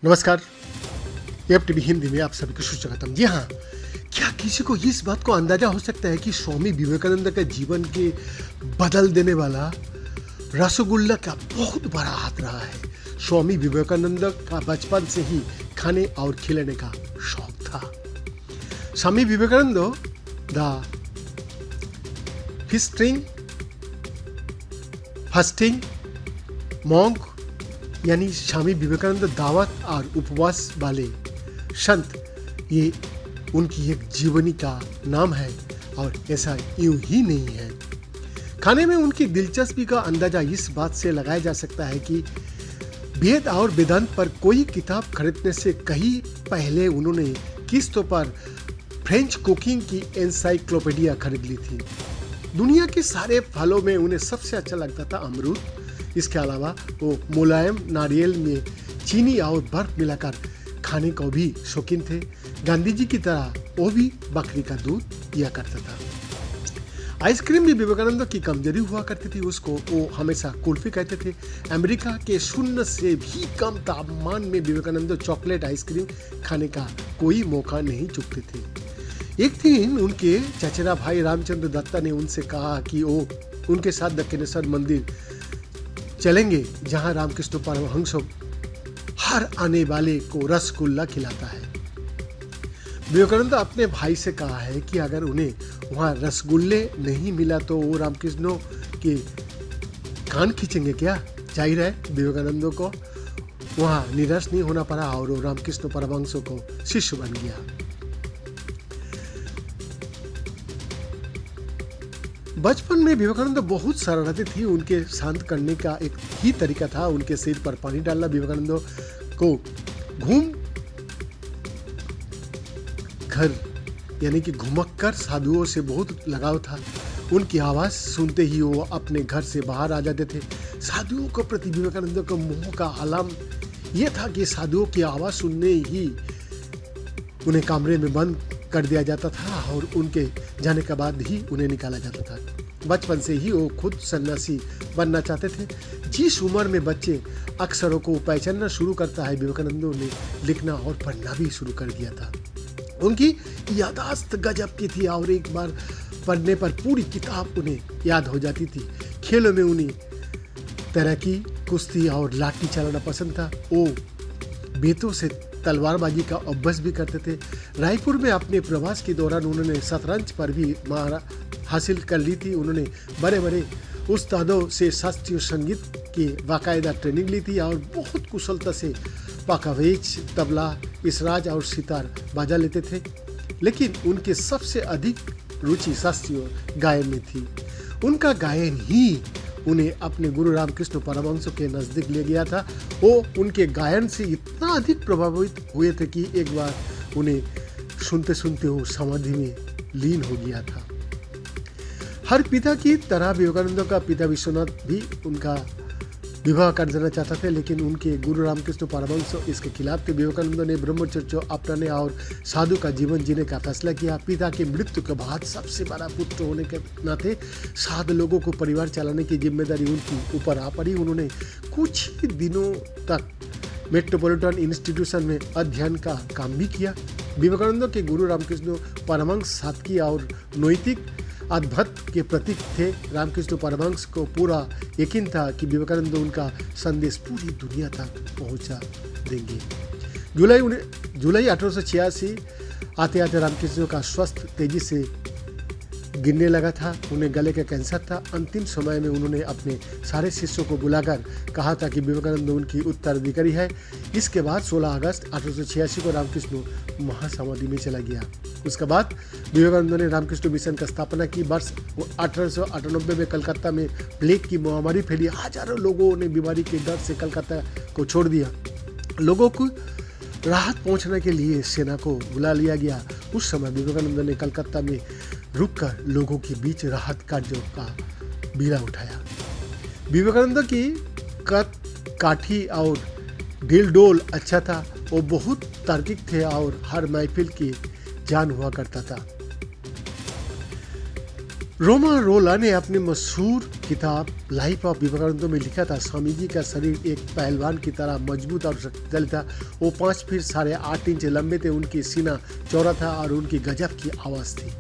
नमस्कार। एफटीवी हिंदी में आप सभी को सुस्वागतम। जी हाँ, क्या किसी को इस बात को अंदाजा हो सकता है कि स्वामी विवेकानंद का जीवन के बदल देने वाला रसगुल्ला का बहुत बड़ा हाथ रहा है। स्वामी विवेकानंद का बचपन से ही खाने और खिलाने का शौक था। Swami Vivekananda the fasting monk यानी स्वामी विवेकानंद दावत और उपवास वाले संत, ये उनकी एक जीवनी का नाम है और ऐसा यूं ही नहीं है। खाने में उनकी दिलचस्पी का अंदाजा इस बात से लगाया जा सकता है कि वेद और वेदांत पर कोई किताब खरीदने से कहीं पहले उन्होंने किस्तों पर फ्रेंच कुकिंग की एनसाइक्लोपीडिया खरीद ली थी। दुनिया के सारे फलों में उन्हें सबसे अच्छा लगता था अमरूद। इसके अलावा वो मुलायम नारियल में चीनी और बर्फ मिलाकर खाने को भी शौकीन थे। गांधी जी की तरह वो भी बकरी का दूध पिया करता था। आइसक्रीम भी विवेकानंद की कमजोरी हुआ करती थी। उसको वो हमेशा कुल्फी कहते थे। अमेरिका के 0 से भी कम तापमान में विवेकानंद चॉकलेट आइसक्रीम खाने का कोई मौका नहीं चूकते थे। एक दिन उनके चचेरा भाई रामचंद्र दत्ता ने उनसे कहा कि वो उनके साथ दक्षिणेश्वर मंदिर चलेंगे, जहां रामकृष्ण परमहंस हर आने वाले को रसगुल्ला खिलाता है। विवेकानंद अपने भाई से कहा है कि अगर उन्हें वहां रसगुल्ले नहीं मिला तो वो रामकृष्ण के कान खींचेंगे क्या। जाहिर है विवेकानंद को वहां निराश नहीं होना पड़ा और वो रामकृष्ण परमहंस को शिष्य बन गया। बचपन में विवेकानंद बहुत शरारती थी। उनके शांत करने का एक ही तरीका था उनके सिर पर पानी डालना। विवेकानंद को घूम घर यानी कि घुमक्कर साधुओं से बहुत लगाव था। उनकी आवाज सुनते ही वो अपने घर से बाहर आ जाते थे। साधुओं के प्रति विवेकानंद का मोह का आलम यह था कि साधुओं की आवाज सुनने ही उन्हें कमरे में बंद कर दिया जाता था और उनके जाने के बाद ही उन्हें निकाला जाता था। बचपन से ही वो खुद सन्यासी बनना चाहते थे। जिस उम्र में बच्चे अक्षरों को पहचानना शुरू करता है, विवेकानंद ने लिखना और पढ़ना भी शुरू कर दिया था। उनकी याददाश्त गजब की थी और एक बार पढ़ने पर पूरी किताब उन्हें याद हो जाती थी। खेलों में उन्हें तैराकी, कुश्ती और लाठी चलाना पसंद था। वो बेतों से तलवारबाजी का अभ्यास भी करते थे। रायपुर में अपने प्रवास के दौरान उन्होंने शतरंज पर भी महारत हासिल कर ली थी। उन्होंने बड़े बड़े उस्तादों से शास्त्रीय संगीत की बाकायदा ट्रेनिंग ली थी और बहुत कुशलता से पाकावेज, तबला, इसराज और सितार बाजा लेते थे। लेकिन उनके सबसे अधिक रुचि शास्त्रीय गायन में थी। उनका गायन ही उन्हें अपने गुरु रामकृष्ण परमहंस के नजदीक ले गया था। वो उनके गायन से इतना अधिक प्रभावित हुए थे कि एक बार उन्हें सुनते सुनते वो समाधि में लीन हो गया था। हर पिता की तरह विवेकानंद का पिता विश्वनाथ भी उनका विवाह कर देना चाहता थे, लेकिन उनके गुरु रामकृष्ण परमहंस इसके खिलाफ थे। विवेकानंद ने ब्रह्मचर्य अपनाने और साधु का जीवन जीने का फैसला किया। पिता की मृत्यु के बाद सबसे बड़ा पुत्र होने के नाते 7 लोगों को परिवार चलाने की जिम्मेदारी उनके ऊपर आ पड़ी। उन्होंने कुछ ही दिनों तक मेट्रोपॉलिटन इंस्टीट्यूशन में अध्ययन का काम भी किया। विवेकानंद के गुरु रामकृष्ण परमहंस सादगी और नैतिक अद्भुत के प्रतीक थे। रामकृष्ण परमहंस को पूरा यकीन था कि विवेकानंद उनका संदेश पूरी दुनिया तक पहुंचा देंगे। जुलाई 1886 आते आते रामकृष्ण का स्वास्थ्य तेजी से गिरने लगा था। उन्हें गले का कैंसर था। अंतिम समय में उन्होंने अपने सारे शिष्यों को बुलाकर कहा था कि विवेकानंद उनकी उत्तराधिकारी है। इसके बाद 16 अगस्त 1886 को रामकृष्ण महासमाधि में चला गया। उसके बाद विवेकानंद ने रामकृष्ण मिशन की स्थापना की। वर्ष 1898 में कलकत्ता में प्लेग की महामारी फैली। हजारों लोगों ने बीमारी के डर से कलकत्ता को छोड़ दिया। लोगों को राहत पहुंचाने के लिए सेना को बुला लिया गया। उस समय विवेकानंद ने कलकत्ता में रुककर लोगों के बीच राहत कार्यों का बीड़ा उठाया। विवेकानंद की कद काठी और दिल डोल अच्छा था। वो बहुत तार्किक थे और हर महफिल की जान हुआ करता था। रोमा रोला ने अपने मशहूर किताब लाइफ ऑफ विवेकानंद में लिखा था, स्वामी जी का शरीर एक पहलवान की तरह मजबूत और शक्तिशाली था। वो 5 फीट 8.5 इंच लंबे थे, उनकी सीना चौड़ा था और उनकी गजब की आवाज़ थी।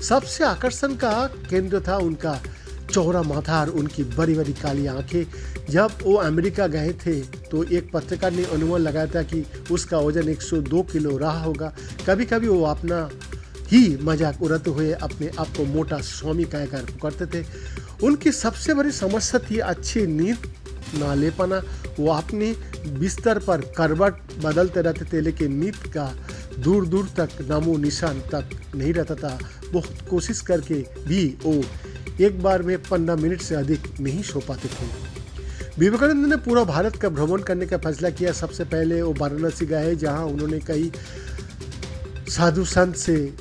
सबसे आकर्षण का केंद्र था उनका चौड़ा माथा और उनकी बड़ी बड़ी काली आंखें। जब वो अमेरिका गए थे तो एक पत्रकार ने अनुमान लगाया था कि उसका वजन 102 किलो रहा होगा। कभी कभी वो अपना ही मजाक उड़ाते हुए अपने आप को मोटा स्वामी कहकर पुकारते थे। उनकी सबसे बड़ी समस्या थी अच्छी नींद ना ले पाना। वो अपने बिस्तर पर करवट बदलते रहते थे, लेकिन नींद का दूर दूर तक नामो निशान तक नहीं रहता था। बहुत कोशिश करके भी वो एक बार में 15 मिनट से अधिक नहीं सो पाते थे। विवेकानंद ने पूरा भारत का भ्रमण करने का फैसला किया। सबसे पहले वो वाराणसी गए, जहां उन्होंने कई साधु संत से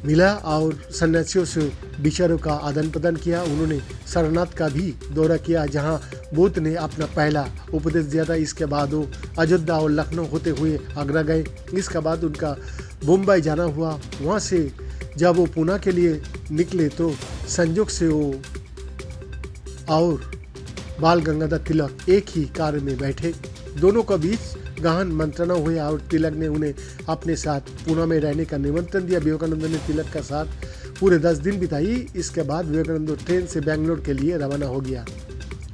मिला और सन्यासियों से विचारों का आदान प्रदान किया। उन्होंने सारनाथ का भी दौरा किया, जहां बुद्ध ने अपना पहला उपदेश दिया था। इसके बाद वो अयोध्या और लखनऊ होते हुए आगरा गए। इसके बाद उनका मुंबई जाना हुआ। वहां से जब वो पुणे के लिए निकले तो संयोग से वो और बाल गंगाधर तिलक एक ही कार में बैठे। दोनों के बीच गहन मंत्रणा हुई और तिलक ने उन्हें अपने साथ पुणे में रहने का निमंत्रण दिया। विवेकानंद ने तिलक का साथ पूरे 10 दिन बिताई। इसके बाद विवेकानंद ट्रेन से बेंगलोर के लिए रवाना हो गया।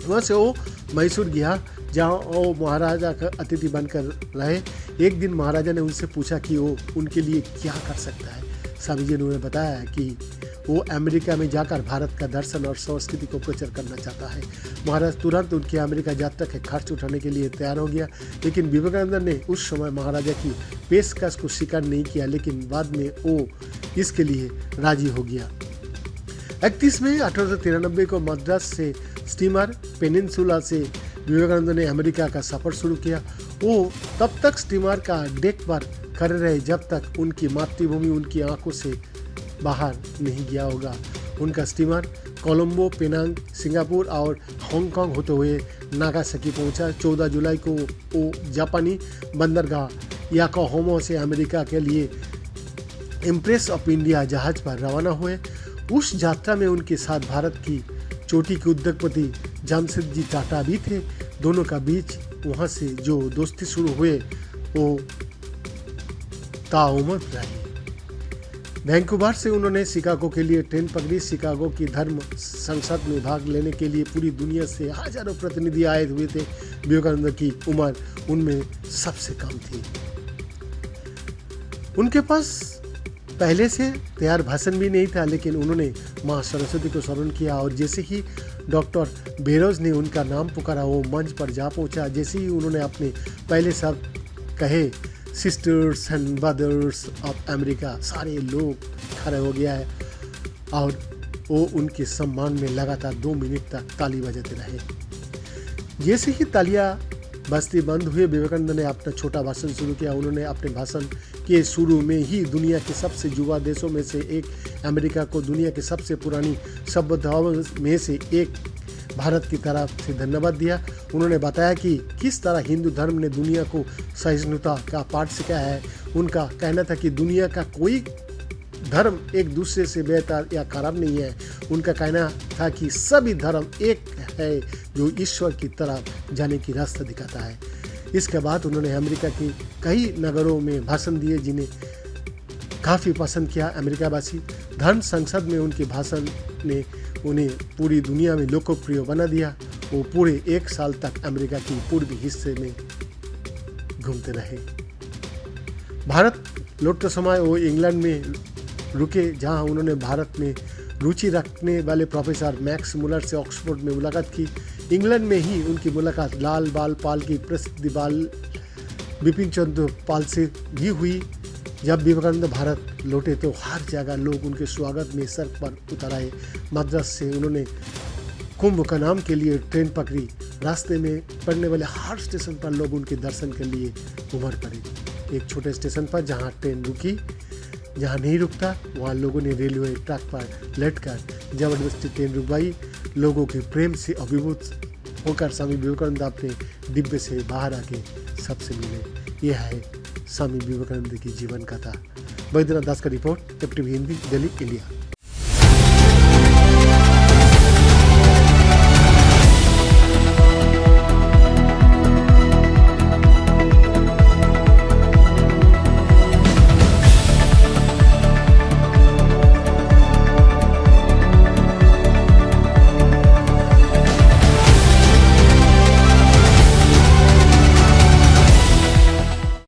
वहाँ से वो मैसूर गया, जहाँ वो महाराजा का अतिथि बनकर रहे। एक दिन महाराजा ने उनसे पूछा कि वो उनके लिए क्या कर सकता है। स्वामी जी ने उन्हें बताया कि वो अमेरिका में जाकर भारत का दर्शन और संस्कृति को प्रचार करना चाहता है। महाराज तुरंत उनकी अमेरिका यात्रा के खर्च उठाने के लिए तैयार हो गया, लेकिन विवेकानंद ने उस समय महाराजा की पेशकश को स्वीकार नहीं किया, लेकिन बाद में वो इसके लिए राजी हो गया। 31 मई 1893 को मद्रास से स्टीमर पेनिनसुला से विवेकानंद ने अमेरिका का सफर शुरू किया। वो तब तक स्टीमर का डेक पर खड़े रहे जब तक उनकी मातृभूमि उनकी आंखों से बाहर नहीं गया होगा। उनका स्टीमर कोलंबो, पेनांग, सिंगापुर और हांगकांग होते हुए नागासाकी पहुंचा। 14 जुलाई को वो जापानी बंदरगाह याकोहामा से अमेरिका के लिए इम्प्रेस ऑफ इंडिया जहाज पर रवाना हुए। उस यात्रा में उनके साथ भारत की चोटी के उद्योगपति जमशेदजी टाटा भी थे। दोनों का बीच वहाँ से जो दोस्ती शुरू हुए वो ताउम्र रही। वैंकूवर से उन्होंने शिकागो के लिए ट्रेन पकड़ी। शिकागो की धर्म संसद में भाग लेने के लिए पूरी दुनिया से हजारों प्रतिनिधि आए हुए थे। विवेकानंद की उम्र उनमें सबसे कम थी। उनके पास पहले से तैयार भाषण भी नहीं था, लेकिन उन्होंने माँ सरस्वती को स्मरण किया और जैसे ही डॉक्टर बेरोज ने उनका नाम पुकारा वो मंच पर जा पहुंचा। जैसे ही उन्होंने अपने पहले शब्द कहे, sisters and brothers of America, सारे लोग खड़े हो गया है और वो उनके सम्मान में लगातार 2 मिनट तक ताली बजाते रहे। जैसे ही तालियां बजती बंद हुए, विवेकानंद ने अपना छोटा भाषण शुरू किया। उन्होंने अपने भाषण के शुरू में ही दुनिया के सबसे युवा देशों में से एक अमेरिका को दुनिया की सबसे पुरानी सभ्यताओं में से एक भारत की तरफ से धन्यवाद दिया। उन्होंने बताया कि किस तरह हिंदू धर्म ने दुनिया को सहिष्णुता का पाठ सिखाया है। उनका कहना था कि दुनिया का कोई धर्म एक दूसरे से बेहतर या खराब नहीं है। उनका कहना था कि सभी धर्म एक है जो ईश्वर की तरफ जाने की रास्ता दिखाता है। इसके बाद उन्होंने अमेरिका के कई नगरों में भाषण दिए जिन्हें काफ़ी पसंद किया अमेरिकावासी। धर्म संसद में उनके भाषण ने उन्हें पूरी दुनिया में लोकप्रिय बना दिया। वो पूरे 1 साल तक अमेरिका की पूर्वी हिस्से में घूमते रहे। भारत लौटते समय वो इंग्लैंड में रुके, जहां उन्होंने भारत में रुचि रखने वाले प्रोफेसर मैक्स मुलर से ऑक्सफोर्ड में मुलाकात की। इंग्लैंड में ही उनकी मुलाकात लाल बाल पाल की प्रसिद्ध बाल बिपिन चंद्र पाल से भी हुई। जब विवेकानंद भारत लौटे तो हर जगह लोग उनके स्वागत में सर पर उतर आए। मद्रास से उन्होंने कुंभ का नाम के लिए ट्रेन पकड़ी। रास्ते में पड़ने वाले हर स्टेशन पर लोग उनके दर्शन के लिए उमड़ पड़े। एक छोटे स्टेशन पर जहां ट्रेन रुकी, जहां नहीं रुकता वहां लोगों ने रेलवे ट्रैक पर लेटकर जबरदस्ती ट्रेन रुकवाई। लोगों के प्रेम से अभिभूत होकर स्वामी विवेकानंद अपने डिब्बे से बाहर आके सबसे मिले। यह है स्वामी विवेकानंद की जीवन कथा। बैद्यनाथ दास का report, FTV Hindi, Delhi, India.